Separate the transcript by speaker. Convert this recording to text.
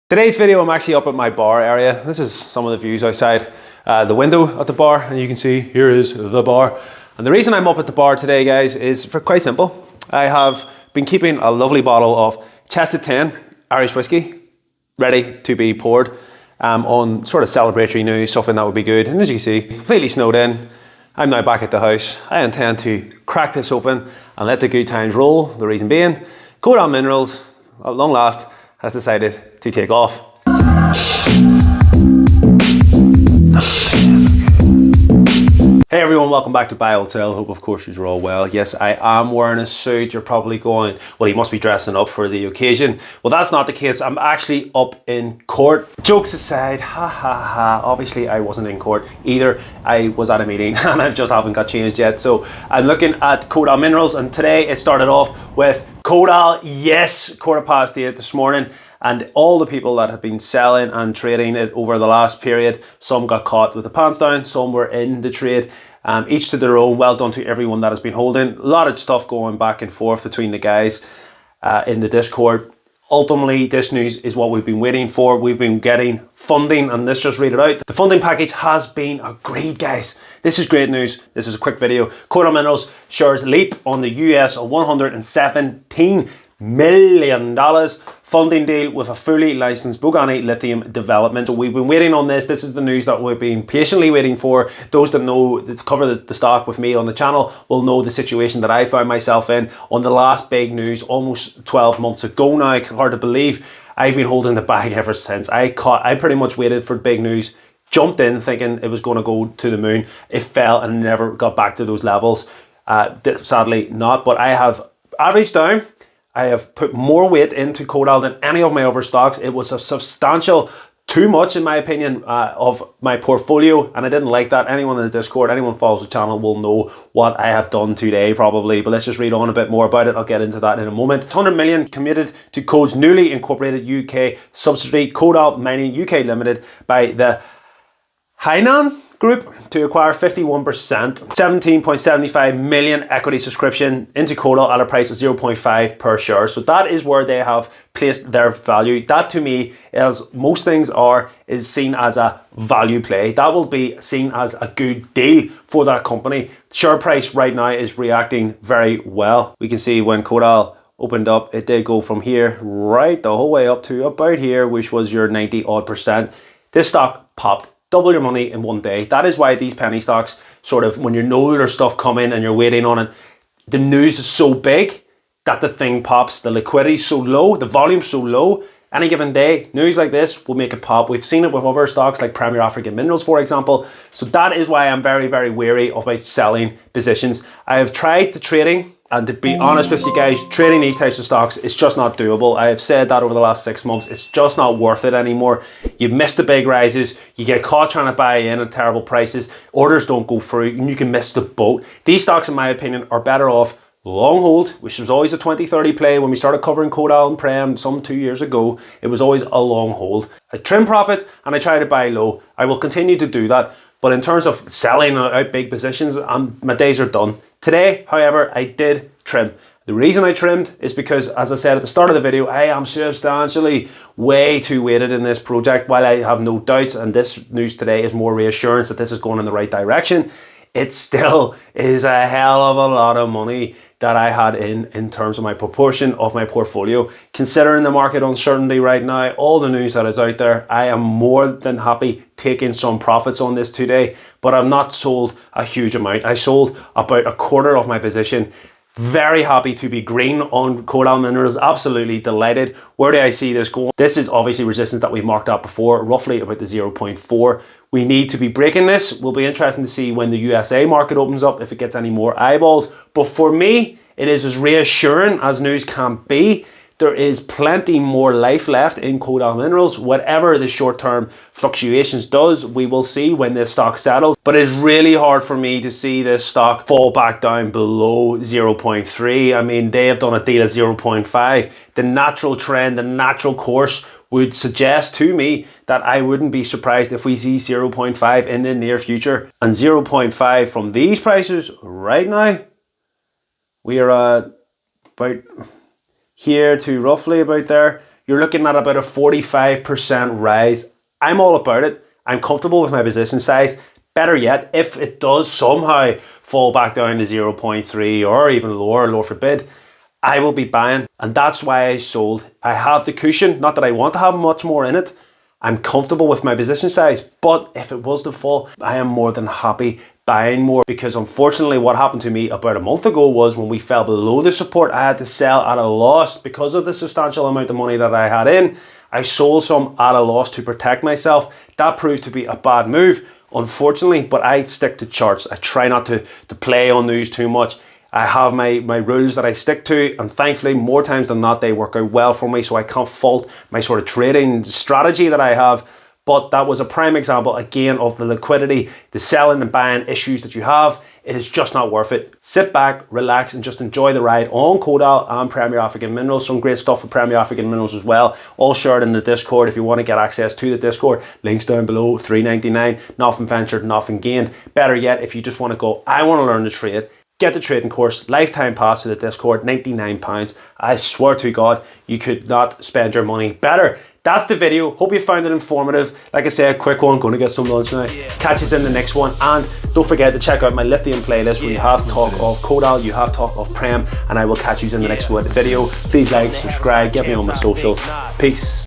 Speaker 1: Today's video, I'm actually up at my bar area. This is some of the views outside the window at the bar, and you can see here is the bar. And the reason I'm up at the bar today, guys, is quite simple. I have been keeping a lovely bottle of Chested 10 Irish whiskey ready to be poured on sort of celebratory news, something that would be good. And as you can see, completely snowed in. I'm now back at the house. I intend to crack this open and let the good times roll. The reason being, Kodal Minerals, at long last, has decided to take off. Hey everyone, welcome back to Buy Old Sell. Hope of course you're all well. Yes, I am wearing a suit. You're probably going, well, he must be dressing up for the occasion. Well, that's not the case. I'm actually up in court. Jokes aside, ha ha ha. Obviously I wasn't in court either. I was at a meeting and I just haven't got changed yet. So I'm looking at Kodal Minerals, and today it started off with Kodal, yes, 8:15 this morning, and all the people that have been selling and trading it over the last period, some got caught with the pants down, some were in the trade, each to their own. Well done to everyone that has been holding. A lot of stuff going back and forth between the guys in the Discord. Ultimately, this news is what we've been waiting for. We've been getting funding, and let's just read it out. The funding package has been agreed, guys. This is great news. This is a quick video. Kodal Minerals shares leap on the US $117 million funding deal with a fully licensed Bogani lithium development. So we've been waiting on this. This is the news that we've been patiently waiting for. Those that know, that cover the stock with me on the channel, will know the situation that I found myself in on the last big news almost 12 months ago now. Hard to believe. I've been holding the bag ever since. I pretty much waited for big news, jumped in thinking it was going to go to the moon. It fell and never got back to those levels. Sadly not, but I have averaged down. I have put more weight into Kodal than any of my other stocks. It was a substantial, too much in my opinion, of my portfolio, and I didn't like that. Anyone in the Discord, anyone who follows the channel will know what I have done today probably, but let's just read on a bit more about it. I'll get into that in a moment. 100 million committed to KOD's newly incorporated UK subsidiary, Kodal Mining UK Limited, by the Hainan Group to acquire 51%, 17.75 million equity subscription into Kodal at a price of 0.5 per share. So that is where they have placed their value. That to me, as most things are, is seen as a value play. That will be seen as a good deal for that company. Share price right now is reacting very well. We can see when Kodal opened up, it did go from here right the whole way up to about here, which was your 90% odd. This stock popped. Double your money in one day. That is why these penny stocks, sort of, when you know there's stuff coming and you're waiting on it, the news is so big that the thing pops. The liquidity is so low, the volume's so low. Any given day, news like this will make it pop. We've seen it with other stocks like Premier African Minerals, for example. So that is why I'm very, very wary of my selling positions. I have tried the trading, and to be honest with you guys, trading these types of stocks is just not doable. I have said that over the last 6 months. It's just not worth it anymore. You miss the big rises, you get caught trying to buy in at terrible prices, orders don't go through, and you can miss the boat. These stocks, in my opinion, are better off long hold, which was always a 2030 play. When we started covering Kodal and Prem some 2 years ago, it was always a long hold. I trim profits and I try to buy low. I will continue to do that. But in terms of selling out big positions, my days are done. Today, however, I did trim. The reason I trimmed is because, as I said at the start of the video, I am substantially way too weighted in this project. While I have no doubts, and this news today is more reassurance that this is going in the right direction, it still is a hell of a lot of money that I had in terms of my proportion of my portfolio. Considering the market uncertainty right now, all the news that is out there, I am more than happy taking some profits on this today, but I'm not sold a huge amount. I sold about a quarter of my position. Very happy to be green on Kodal Minerals, absolutely delighted. Where do I see this going? This is obviously resistance that we marked out before, roughly about the 0.4. We need to be breaking this. Will be interesting to see when the USA market opens up, if it gets any more eyeballs. But for me, it is as reassuring as news can be. There is plenty more life left in Kodal Minerals. Whatever the short-term fluctuations does, we will see when this stock settles. But it's really hard for me to see this stock fall back down below 0.3. I mean, they have done a deal at 0.5. The natural trend, the natural course would suggest to me that I wouldn't be surprised if we see 0.5 in the near future. And 0.5 from these prices right now, we are at about here to roughly about there. you're looking at about a 45% rise. I'm all about it. I'm comfortable with my position size. Better yet, if it does somehow fall back down to 0.3 or even lower, Lord forbid, I will be buying. And that's why I sold. I have the cushion, not that I want to have much more in it. I'm comfortable with my position size, but if it was to fall, I am more than happy buying more, because unfortunately what happened to me about a month ago was when we fell below the support, I had to sell at a loss because of the substantial amount of money that I had in. I sold some at a loss to protect myself. That proved to be a bad move, unfortunately, but I stick to charts. I try not to play on news too much. I have my rules that I stick to, and thankfully more times than not they work out well for me, so I can't fault my sort of trading strategy that I have. But that was a prime example again of the liquidity, the selling and buying issues that you have. It is just not worth it. Sit back, relax, and just enjoy the ride on Kodal and Premier African Minerals. Some great stuff for Premier African Minerals as well. All shared in the Discord. If you want to get access to the Discord, links down below. $3.99. Nothing ventured, nothing gained. Better yet, if you just want to go, I want to learn to trade, get the trading course, lifetime pass to the Discord, £99. I swear to God, you could not spend your money better. That's the video. Hope you found it informative. Like I said, a quick one. Going to get some lunch now. Catch us in the next one. And don't forget to check out my Lithium playlist where you have talk of Kodal, you have talk of Prem, and I will catch you in the next video. Please like, subscribe, get me on my socials. Peace.